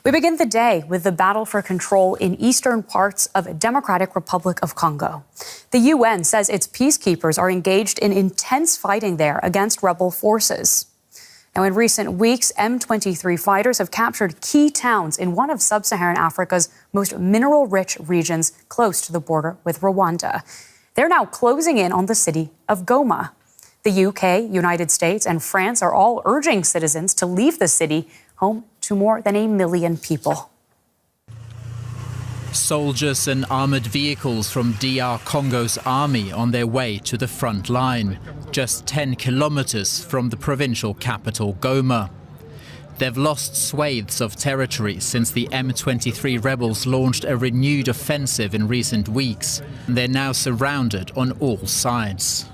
We begin the day with the battle for control in eastern parts of the Democratic Republic of Congo. The UN says its peacekeepers are engaged in intense fighting there against rebel forces. Now, in recent weeks, M23 fighters have captured key towns in one of sub-Saharan Africa's most mineral-rich regions close to the border with Rwanda. They're now closing in on the city of Goma. The UK, United States, and France are all urging citizens to leave the city, home to more than 1 million people. Soldiers and armored vehicles from DR Congo's army on their way to the front line, just 10 kilometers from the provincial capital Goma. They've lost swathes of territory since the M23 rebels launched a renewed offensive in recent weeks. They're now surrounded on all sides.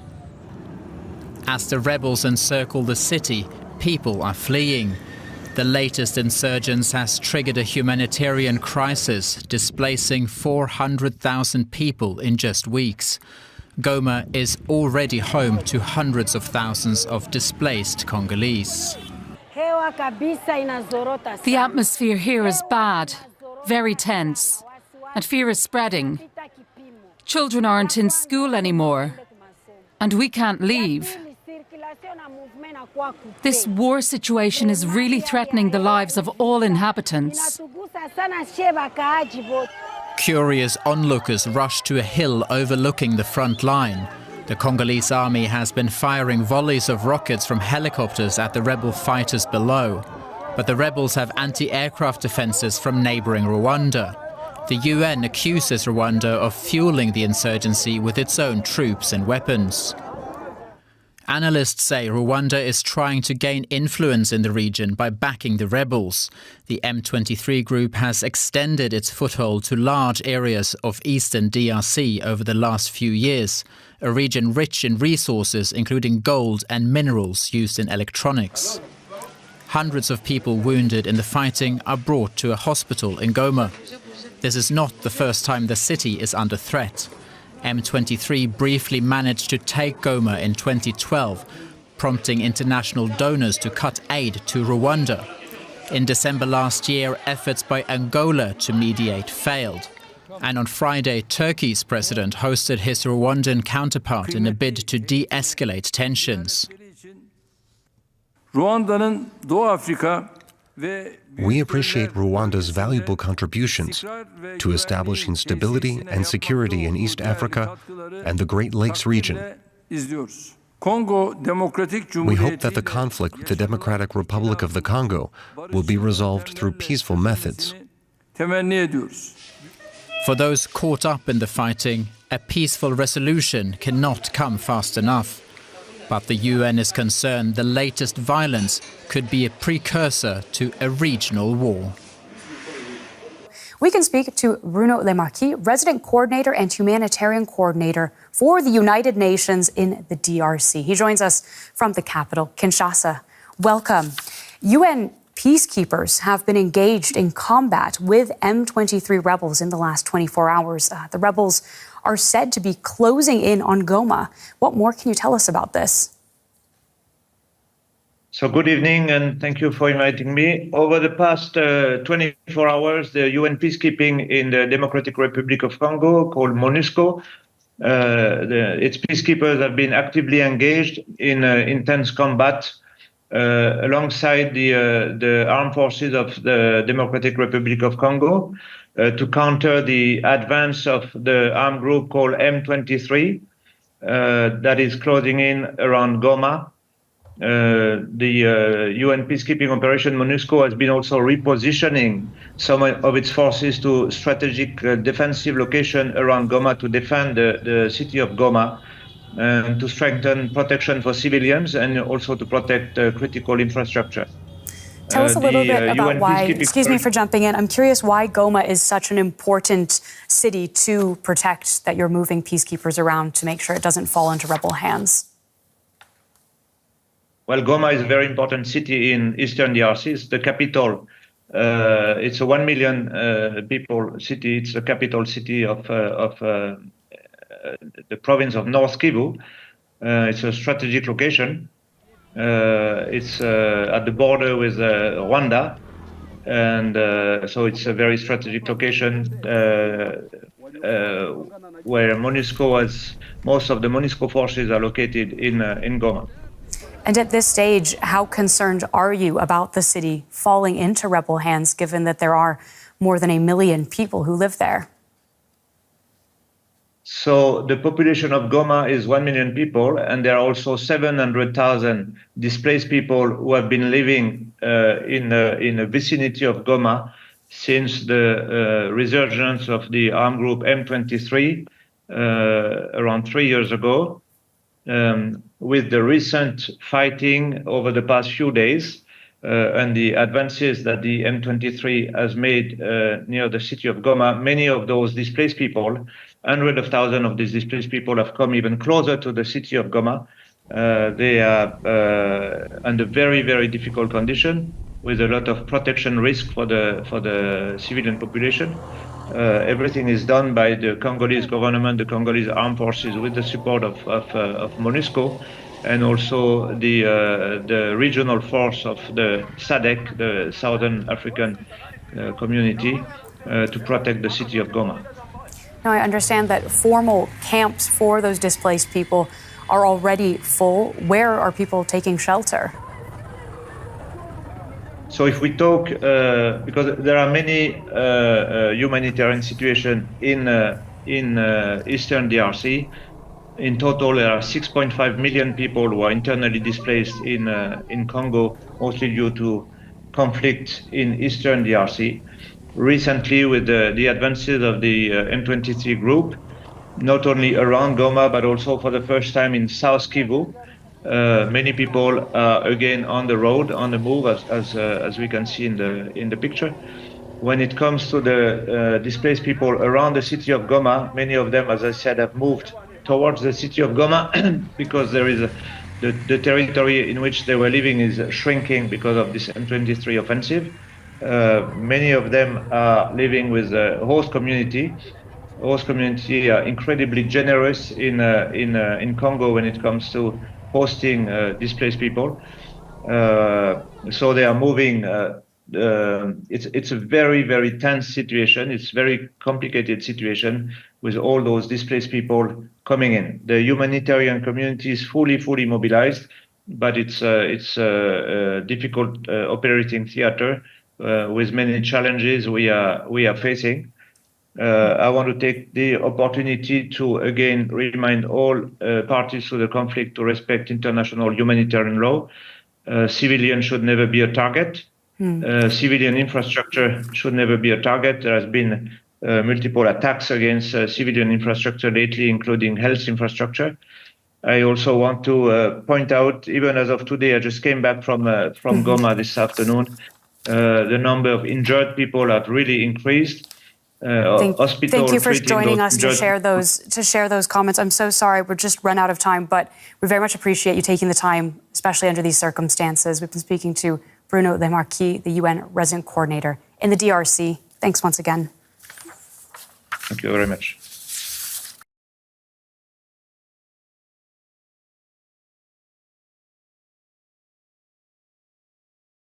As the rebels encircle the city, people are fleeing. The latest insurgence has triggered a humanitarian crisis, displacing 400,000 people in just weeks. Goma is already home to hundreds of thousands of displaced Congolese. The atmosphere here is bad, very tense, and fear is spreading. Children aren't in school anymore, and we can't leave. This war situation is really threatening the lives of all inhabitants. Curious onlookers rush to a hill overlooking the front line. The Congolese army has been firing volleys of rockets from helicopters at the rebel fighters below. But the rebels have anti-aircraft defenses from neighboring Rwanda. The UN accuses Rwanda of fueling the insurgency with its own troops and weapons. Analysts say Rwanda is trying to gain influence in the region by backing the rebels. The M23 group has extended its foothold to large areas of eastern DRC over the last few years, a region rich in resources including gold and minerals used in electronics. Hundreds of people wounded in the fighting are brought to a hospital in Goma. This is not the first time the city is under threat. M23 briefly managed to take Goma in 2012, prompting international donors to cut aid to Rwanda. In December last year, efforts by Angola to mediate failed. And on Friday, Turkey's president hosted his Rwandan counterpart in a bid to de-escalate tensions. We appreciate Rwanda's valuable contributions to establishing stability and security in East Africa and the Great Lakes region. We hope that the conflict with the Democratic Republic of the Congo will be resolved through peaceful methods. For those caught up in the fighting, a peaceful resolution cannot come fast enough. But the UN is concerned the latest violence could be a precursor to a regional war. We can speak to Bruno Lemarquis, resident coordinator and humanitarian coordinator for the United Nations in the DRC. He joins us from the capital, Kinshasa. Welcome. UN peacekeepers have been engaged in combat with M23 rebels in the last 24 hours. The rebels are said to be closing in on Goma. What more can you tell us about this? So good evening, and thank you for inviting me. Over the past 24 hours, the UN peacekeeping in the Democratic Republic of Congo, called MONUSCO, its peacekeepers have been actively engaged in intense combat alongside the armed forces of the Democratic Republic of Congo to counter the advance of the armed group called M23 that is closing in around Goma. The UN peacekeeping operation MONUSCO has been also repositioning some of its forces to strategic defensive location around Goma to defend the city of Goma and to strengthen protection for civilians and also to protect critical infrastructure. Tell us a little bit about why, excuse me for jumping in, I'm curious why Goma is such an important city to protect, that you're moving peacekeepers around to make sure it doesn't fall into rebel hands. Well, Goma is a very important city in eastern DRC. It's the capital. It's a 1 million people city. It's the capital city of the province of North Kivu. It's a strategic location. It's at the border with Rwanda. and so it's a very strategic location where most of the MONUSCO forces are located in Goma. And at this stage, how concerned are you about the city falling into rebel hands, given that there are more than 1 million people who live there? So the population of Goma is 1 million people, and there are also 700,000 displaced people who have been living in the vicinity of Goma since the resurgence of the armed group M23 around 3 years ago. With the recent fighting over the past few days and the advances that the M23 has made near the city of Goma, many of those displaced people, hundreds of thousands of these displaced people, have come even closer to the city of Goma. They are under very, very difficult conditions, with a lot of protection risk for the civilian population. Everything is done by the Congolese government, the Congolese armed forces, with the support of MONUSCO, and also the regional force of the SADC, the Southern African Community, to protect the city of Goma. Now, I understand that formal camps for those displaced people are already full. Where are people taking shelter? So if we talk, because there are many humanitarian situations in Eastern DRC, in total there are 6.5 million people who are internally displaced in Congo, mostly due to conflict in Eastern DRC. Recently, with the advances of the M23 group, not only around Goma, but also for the first time in South Kivu, many people are again on the road, on the move, as we can see in the picture. When it comes to the displaced people around the city of Goma, many of them, as I said, have moved towards the city of Goma because there is the territory in which they were living is shrinking because of this M23 offensive. Many of them are living with the host community. Host community are incredibly generous in Congo when it comes to hosting displaced people. So they are moving. It's a very, very tense situation. It's a very complicated situation with all those displaced people coming in. The humanitarian community is fully mobilized, but it's a difficult operating theater with many challenges we are facing. I want to take the opportunity to again remind all parties to the conflict to respect international humanitarian law. Civilians should never be a target. Civilian infrastructure should never be a target. There has been multiple attacks against civilian infrastructure lately, including health infrastructure. I also want to point out, even as of today, I just came back from Goma this afternoon. The number of injured people have really increased. Thank you for joining us to share those comments. I'm so sorry, we're just run out of time, but we very much appreciate you taking the time, especially under these circumstances. We've been speaking to Bruno Lemarquis, the UN resident coordinator in the DRC. Thanks once again. Thank you very much.